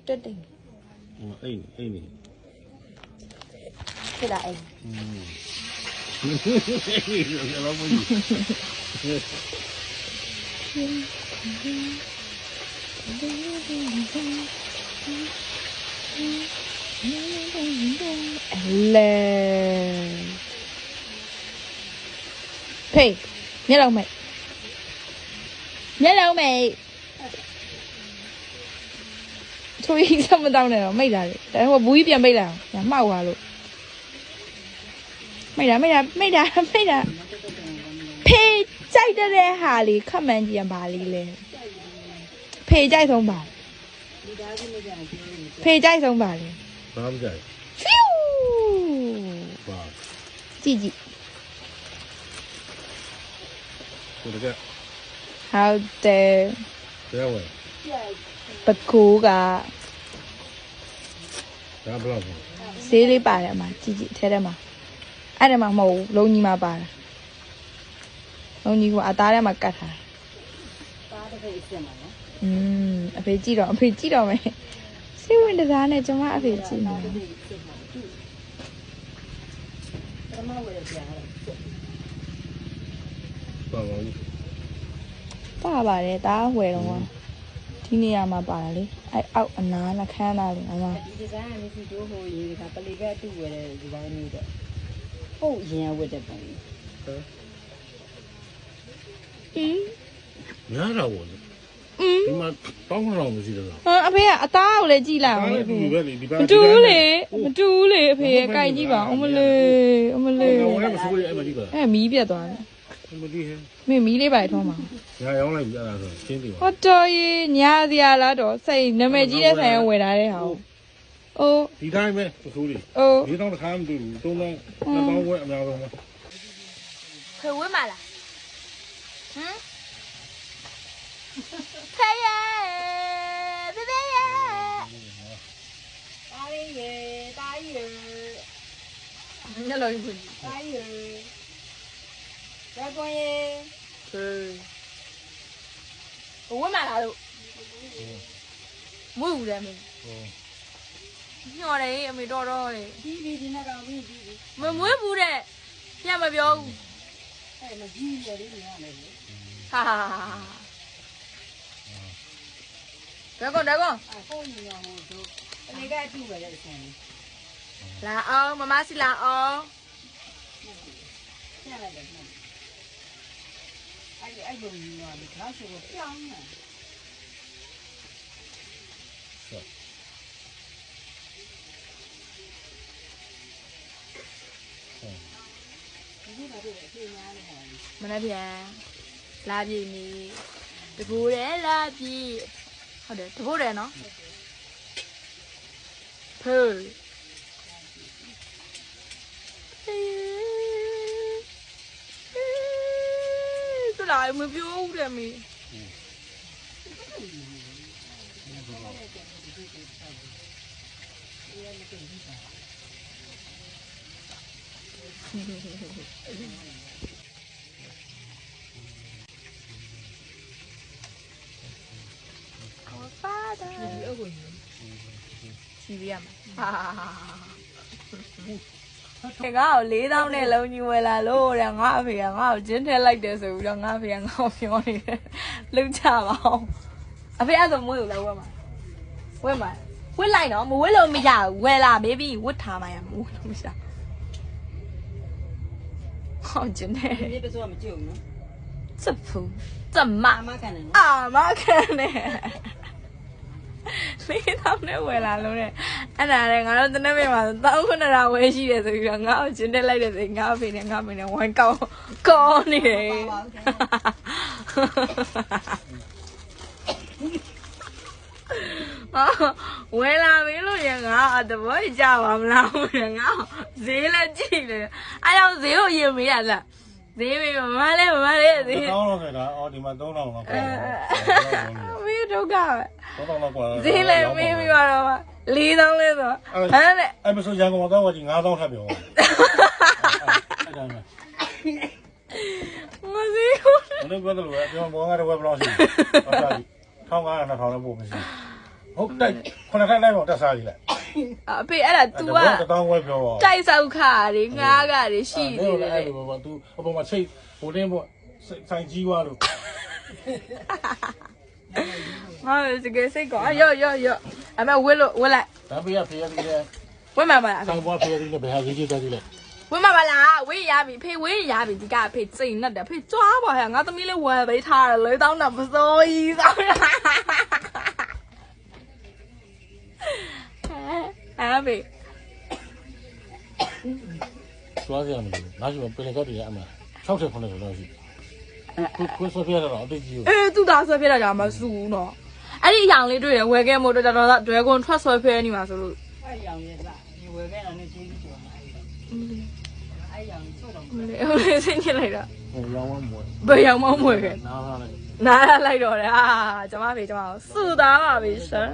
တက်တယ်အိမ်နေဖြစ်လာအိမ်အဲ့လိုမျိုးလေဖေးမျက်လုံးမိတ်ချိုးကြီးစမတောင်းနဲ့တော့မိတ်တာလေဒါဟိုဘူးကြီးပြန်မိတ်လာအောင်ညမှောက်သွားလို့မိတ်တာဖေးကြိုက်တဲ့ဟာလေးခက်မှန်းကြည့်ရပါလိမ့်လေဖေးကြိုက်ဆုံးပါဖေးကြိုက်ဆုံးပါလေ ဘာမှမကြိုက် ဖြူဘာကြည့်ကိုတကယ်ဟုတ်တယ် ဘယ်ဝဲပကူကဒါဘလောက်ဈေးလေးပါတယ်မှာကြည့်ထဲထဲမှာအဲ့ထဲမှာမဟုတ်ဘူးလုံးကြီးမှာပါတာလုံးကြီးကအသားထဲမှာကတ်ထားတာတကယ်အစ်စ်မှာနော်အဖေကြည့်တော့မယ်စိတ်ဝင်တစားနဲ့ကျွန်မအဖေကြည့်နေတယ်ပါပါတယ်တားဝယ်တော့ဒီနေရာမှာပါတာလေအဲ့အောက်အနားနှခမ်းသားလေအမဒီဒီဇိုင်းကမရှိတို့ဟိုရေကပလီဘက်အတူဝယ်တဲ့ဒီဇိုင်းမျိုးတော့ဟုတ်ရင်ဝယ်တဲ့ပုံညားတော့ဘောလေဒီမှာတောင်းတော့မရှိတော့အဖေကအသားကိုလည်းကြည့်လိုက်အောင်လေမတူဘူးလေအဖေရဲ့ကြိုက်ကြည့်ပါအမလေးဟိုလည်းမဆိုးရအဲ့မကြည့်ပါမီးပြတ်သွားတယ်မကြည့်ဟဲ့မီးလေးပါထုံးပါညာရောင်းလိုက်ပြီအဲ့ဒါဆိုရှင်းပြီဟုတ်တော်ကြီးညာစရာလားတော့စိတ်နာမည်ကြီးတဲ့ဆိုင်ကဝယ်ထားတဲ့ဟာအိုးဒီတိုင်းပဲမဆိုးလေဒီတော့တစ်ခါမတူဘူး3000 2000ဝယ်အများဆုံးပဲခွေဝဲမှာလားဖေးရဲ့ဘေဘေရဲ့တားရဲ့ညလောကြီးတားရဲ့ရကွန်ရဲ့ဝဲမှာလားလို့မွေးဦးတယ်မင်းညော်တယ်အမေတော်လေဒီနေ့ကတော့ပြီးမမွေးဘူးတဲ့ညမပြောဘူးအဲ့မကြီးရလေးနေရမယ်ဟာဒါကောဟိုနေတော့ဟိုတို့အနေကအတူပဲလေဆန်လာအောင်မမစီလာအောင်ညလိုက်တယ်အဲ့လိုမျိုးကလည်းခါဆိုတော့ပြောင်းနေမနေ့ပြန်လာပြီနေတကူရဲလာပြီဟုတ်တယ်တကူရဲနော်ဖေးသူလာမပြောဦးတယ်မီစီရီယမ်ငါ့ကို4000နဲ့လုံးကြီးဝယ်လာလို့တဲ့ငါအဖေကငါ့ကိုဂျင်းထဲလိုက်တယ်ဆိုပြီးတော့ငါအဖေကငါ့ကိုပြောနေတယ်လုံချပါအောင်အဖေအဲ့ဆိုမွေးလို့လည်းဝယ်လိုက်နော်မဝယ်လို့မရဘူးဝယ်လာဘေဘီဝတ်ထားမှရမဝယ်လို့မရဟောဂျင်းထဲဒီပစိုးကမကြည့်ဘူးနော်စဖူး怎么အာမခံနဲ့4000နဲ့ဝယ်လာလို့တဲ့အဲ့ဒါလည်းငါတို့တနက်နေ့မှာ1900ဝယ်ရှိတယ်ဆိုပြီးတော့ငါ့ကိုဂျင်းတက်လိုက်တဲ့စိငါ့အဖေနဲ့ငါ့မင်းနဲ့ဝိုင်းကောင်းနေတယ်ဝယ်လာပြီလို့ရငါတဘောကြပါမလားငါဈေးလည်းကြည့်တယ်အဲ့တော့ဈေးကိုရင်မေးရလားဈေးမေးမမလေးဈေးတောင်းတော့ဆိုတာအော်ဒီမှာ3000လောက်ပါမင်းဒုက္ခပဲ3000လောက်ပါဈေးလည်းမေးပြီးတော့4000လဲဆိုဟမ်တဲ့အဲ့မဆိုရန်ကုန်မှာတော့ဒီ9000ထပ်ပြောအဲ့ဒါမှငါဈေးကိုဘယ်လိုပြောတယ်လဲပြောဘောငါတော့ဘယ်လောက်ရှိလဲဟုတ်ပါပြီ1500 2000လောက်ပို့မရှိ ဟုတ်တိုက်ခုနကလိုက်ပေါ့တက်စားကြီးလိုက် အဖေအဲ့ဒါ तू က တောင်းဝဲပြောပါ တိုက်ဆောက်ခါတွေငားကတွေရှိနေတယ် အဲ့လိုပေါ့ तू အပေါ်မှာချိတ်ဟိုတင်းပေါ့ဆိုင်ကြီးွားလို့ ဟာစကေးစိတ်ကောရောအမေဝဲလို့ဝဲလိုက် ဒါပေးရဖေးရသေးတယ် ဝဲမှာပါလား ဆိုင်ပွားဖေးရသေးတယ်ဘယ်ဟာကြီးကြီးတက်သေးလဲ ဝဲမှာပါလားဝဲရပြီဖေဝဲရပြီဒီကအဖေစိတ်နဲ့တယ်ဖေကြွားပါဟဲ့ငါသမီးလေးဝဲပေးထားတယ်လေတောင်းတာမစိုးကြီးသောအဖေ ကျွားစရာမလိုငါရှိမပင်ကတ်တွေရအမှ60ခုနဲ့တော့ရှိကိုဆိုပြရတော့အတိတ်ကြီးကို သူ့သားဆွဲပြတာကြောင့်မဆူဘူးနော်အဲ့ဒီအယောင်လေးတွေ့တယ်ဝဲခဲ့မို့တော့တော်တော်ဒရဲကွန်ထွက်ဆွဲဖဲနေမှာဆိုလို့ အဲ့ရောင်ရဲ့ကဒီဝယ်ခဲ့တာနဲ့ကျေးဇူးတော်မှာအဲ့ရောင်ချို့တော့ ဟုတ်လေဆင်းချလိုက်တာ ဟိုရောင်းမွေး ဘယ်ရောက်မှမွေခဲ့ နားလာလိုက် နားလိုက်တော့တယ်အာကျမဖေကျမဆူသားပါပြီရှင်